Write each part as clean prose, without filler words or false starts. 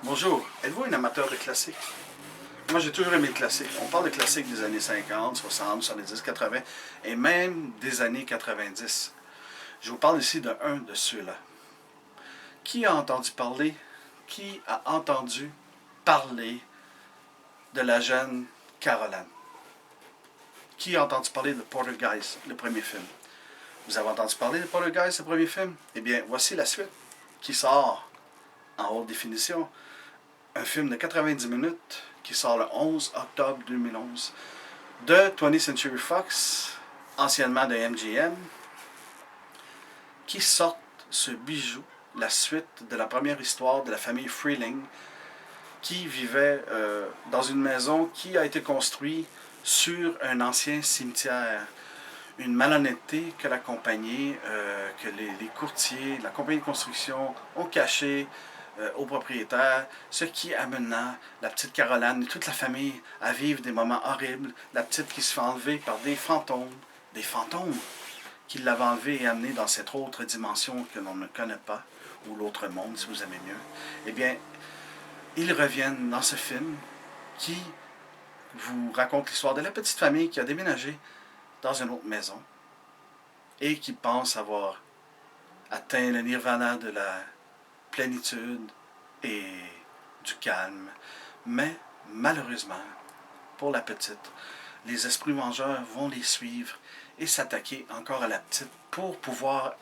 Bonjour, êtes-vous un amateur de classiques? Moi, j'ai toujours aimé le classique. On parle de classiques des années 50, 60, 70, 80 et même des années 90. Je vous parle ici d'un de ceux-là. Qui a entendu parler, qui a entendu parler de la jeune Caroline? Qui a entendu parler de Poltergeist, le premier film? Vous avez entendu parler de Poltergeist, le premier film? Eh bien, voici la suite qui sort en haute définition. Un film de 90 minutes qui sort le 11 octobre 2011 de 20th Century Fox, anciennement de MGM, qui sort ce bijou, la suite de la première histoire de la famille Freeling, qui vivait dans une maison qui a été construite sur un ancien cimetière. Une malhonnêteté que la compagnie, que les courtiers, la compagnie de construction ont caché aux propriétaires, ce qui amena la petite Caroline et toute la famille à vivre des moments horribles. La petite qui se fait enlever par des fantômes qui l'avaient enlevée et amenée dans cette autre dimension que l'on ne connaît pas, ou l'autre monde, si vous aimez mieux. Eh bien, ils reviennent dans ce film qui vous raconte l'histoire de la petite famille qui a déménagé dans une autre maison et qui pense avoir atteint le nirvana de la plénitude et du calme. Mais malheureusement, pour la petite, les esprits vengeurs vont les suivre et s'attaquer encore à la petite pour pouvoir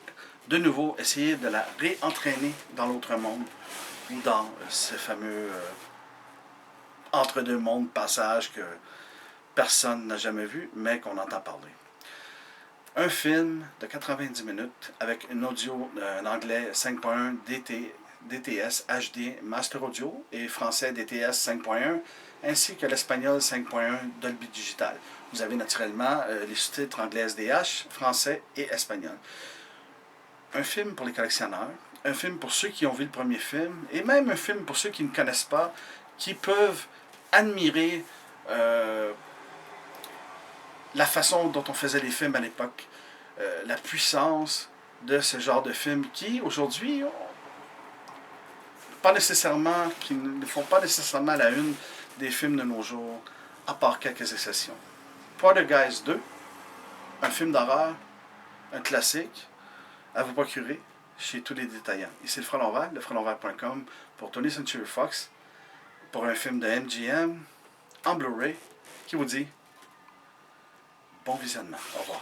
de nouveau essayer de la réentraîner dans l'autre monde ou dans ce fameux entre-deux mondes passage que personne n'a jamais vu, mais qu'on entend parler. Un film de 90 minutes avec un audio, un anglais 5.1 DTS HD Master Audio et français DTS 5.1 ainsi que l'espagnol 5.1 Dolby Digital. Vous avez naturellement les sous-titres anglais SDH, français et espagnol. Un film pour les collectionneurs, un film pour ceux qui ont vu le premier film et même un film pour ceux qui ne connaissent pas, qui peuvent admirer la façon dont on faisait les films à l'époque, la puissance de ce genre de films qui, aujourd'hui, qui ne font pas nécessairement la une des films de nos jours, à part quelques exceptions. Poltergeist 2, un film d'horreur, un classique, à vous procurer chez tous les détaillants. Ici le Frelon Vert, lefrelonvert.com pour 20th Century Fox, pour un film de MGM, en Blu-ray, qui vous dit bon visionnement. Au revoir.